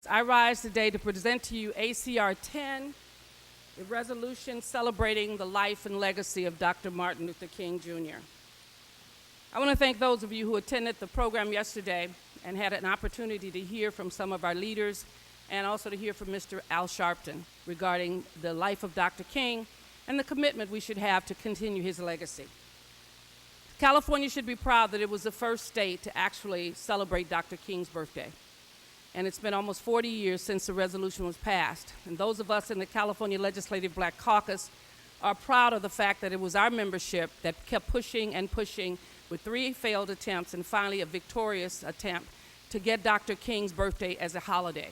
I rise today to present to you ACR 10, a resolution celebrating the life and legacy of Dr. Martin Luther King, Jr. I want to thank those of you who attended the program yesterday and had an opportunity to hear from some of our leaders and also to hear from Mr. Al Sharpton regarding the life of Dr. King and the commitment we should have to continue his legacy. California should be proud that it was the first state to actually celebrate Dr. King's birthday. And it's been almost 40 years since the resolution was passed. And those of us in the California Legislative Black Caucus are proud of the fact that it was our membership that kept pushing and pushing with 3 failed attempts and finally a victorious attempt to get Dr. King's birthday as a holiday.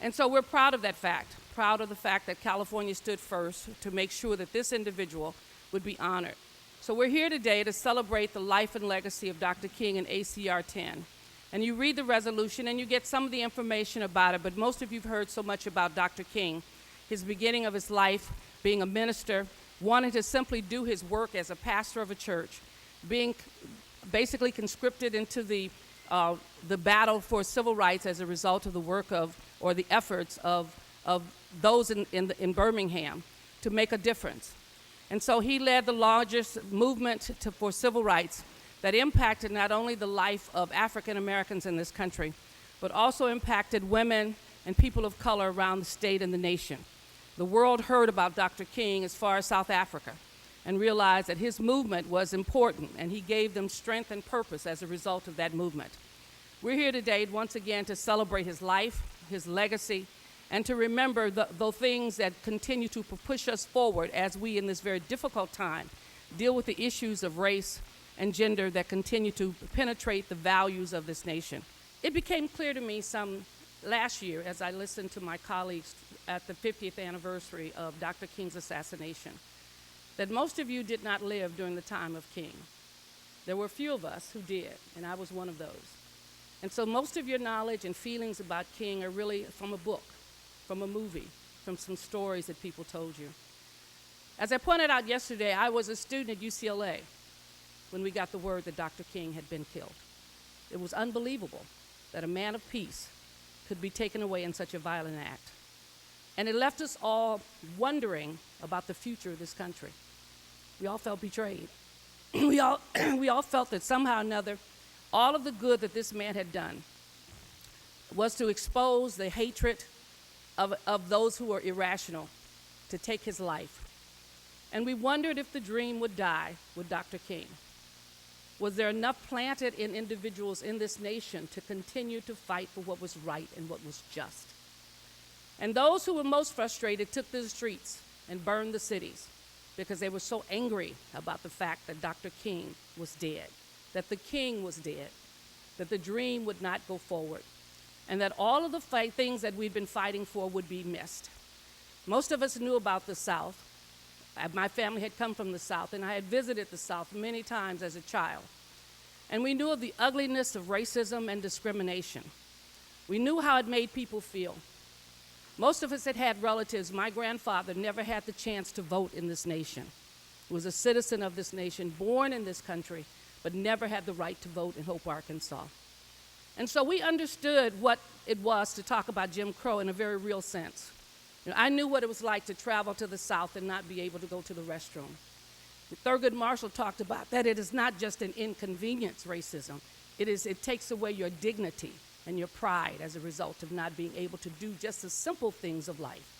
And so we're proud of that fact, proud of the fact that California stood first to make sure that this individual would be honored. So we're here today to celebrate the life and legacy of Dr. King in ACR 10. And you read the resolution and you get some of the information about it, but most of you have heard so much about Dr. King, his beginning of his life, being a minister, wanting to simply do his work as a pastor of a church, being basically conscripted into the battle for civil rights as a result of the work of, or the efforts of those in Birmingham to make a difference. And so he led the largest movement for civil rights that impacted not only the life of African Americans in this country, but also impacted women and people of color around the state and the nation. The world heard about Dr. King as far as South Africa and realized that his movement was important, and he gave them strength and purpose as a result of that movement. We're here today once again to celebrate his life, his legacy, and to remember the things that continue to push us forward as we, in this very difficult time, deal with the issues of race and gender that continue to penetrate the values of this nation. It became clear to me last year as I listened to my colleagues at the 50th anniversary of Dr. King's assassination that most of you did not live during the time of King. There were a few of us who did, and I was one of those. And so most of your knowledge and feelings about King are really from a book, from a movie, from some stories that people told you. As I pointed out yesterday, I was a student at UCLA when we got the word that Dr. King had been killed. It was unbelievable that a man of peace could be taken away in such a violent act. And it left us all wondering about the future of this country. We all felt betrayed. we all felt that somehow or another, all of the good that this man had done was to expose the hatred of those who were irrational to take his life. And we wondered if the dream would die with Dr. King. Was there enough planted in individuals in this nation to continue to fight for what was right and what was just? And those who were most frustrated took to the streets and burned the cities because they were so angry about the fact that Dr. King was dead, that the king was dead, that the dream would not go forward, and that all of the things that we've been fighting for would be missed. Most of us knew about the South. My family had come from the South, and I had visited the South many times as a child. And we knew of the ugliness of racism and discrimination. We knew how it made people feel. Most of us had relatives. My grandfather never had the chance to vote in this nation. He was a citizen of this nation, born in this country, but never had the right to vote in Hope, Arkansas. And so we understood what it was to talk about Jim Crow in a very real sense. I knew what it was like to travel to the South and not be able to go to the restroom. Thurgood Marshall talked about that it is not just an inconvenience, racism. It takes away your dignity and your pride as a result of not being able to do just the simple things of life.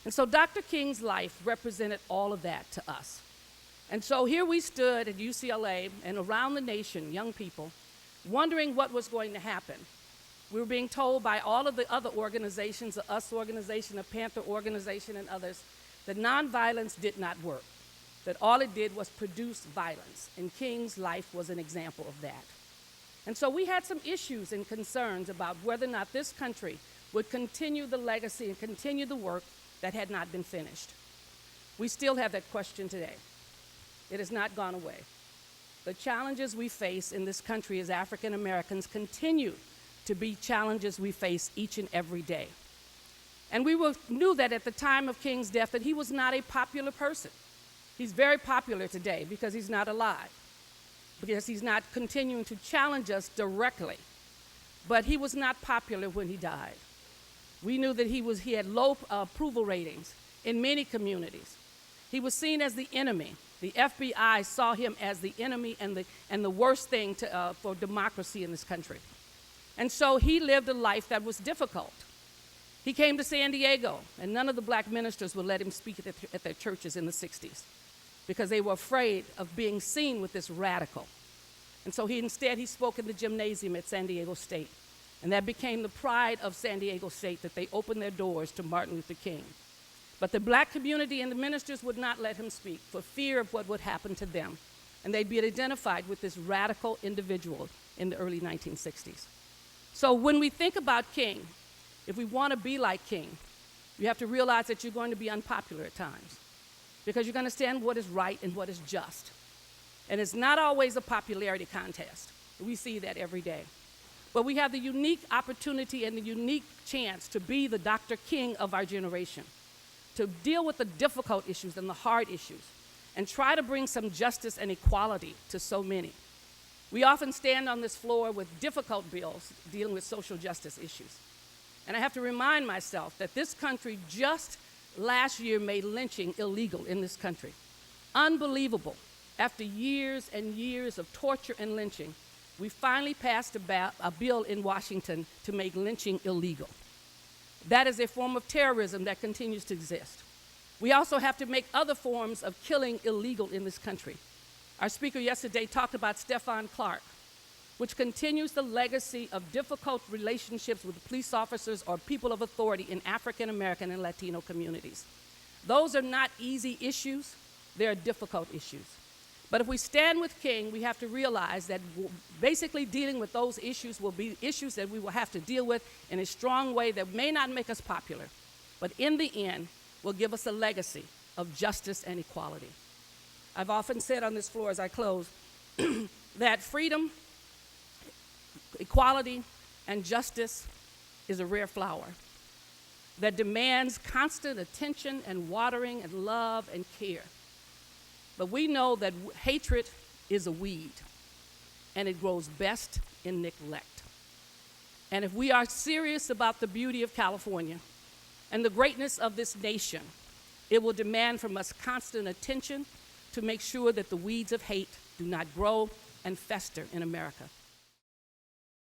And so Dr. King's life represented all of that to us. And so here we stood at UCLA and around the nation, young people, wondering what was going to happen. We were being told by all of the other organizations, the US organization, the Panther organization, and others, that nonviolence did not work, that all it did was produce violence, and King's life was an example of that. And so we had some issues and concerns about whether or not this country would continue the legacy and continue the work that had not been finished. We still have that question today. It has not gone away. The challenges we face in this country as African Americans continue to be challenges we face each and every day. And we knew that at the time of King's death that he was not a popular person. He's very popular today because he's not alive, because he's not continuing to challenge us directly. But he was not popular when he died. We knew that he had low approval ratings in many communities. He was seen as the enemy. The FBI saw him as the enemy and the worst thing for democracy in this country. And so he lived a life that was difficult. He came to San Diego, and none of the black ministers would let him speak at their churches in the 60s because they were afraid of being seen with this radical. And so instead he spoke in the gymnasium at San Diego State. And that became the pride of San Diego State, that they opened their doors to Martin Luther King. But the black community and the ministers would not let him speak for fear of what would happen to them. And they'd be identified with this radical individual in the early 1960s. So when we think about King, if we want to be like King, you have to realize that you're going to be unpopular at times because you're going to stand what is right and what is just. And it's not always a popularity contest. We see that every day. But we have the unique opportunity and the unique chance to be the Dr. King of our generation, to deal with the difficult issues and the hard issues, and try to bring some justice and equality to so many. We often stand on this floor with difficult bills dealing with social justice issues. And I have to remind myself that this country just last year made lynching illegal in this country. Unbelievable. After years and years of torture and lynching, we finally passed a bill in Washington to make lynching illegal. That is a form of terrorism that continues to exist. We also have to make other forms of killing illegal in this country. Our speaker yesterday talked about Stephon Clark, which continues the legacy of difficult relationships with police officers or people of authority in African American and Latino communities. Those are not easy issues, they're difficult issues. But if we stand with King, we have to realize that basically dealing with those issues will be issues that we will have to deal with in a strong way that may not make us popular, but in the end will give us a legacy of justice and equality. I've often said on this floor as I close that freedom, equality, and justice is a rare flower that demands constant attention and watering and love and care. But we know that hatred is a weed, and it grows best in neglect. And if we are serious about the beauty of California and the greatness of this nation, it will demand from us constant attention to make sure that the weeds of hate do not grow and fester in America.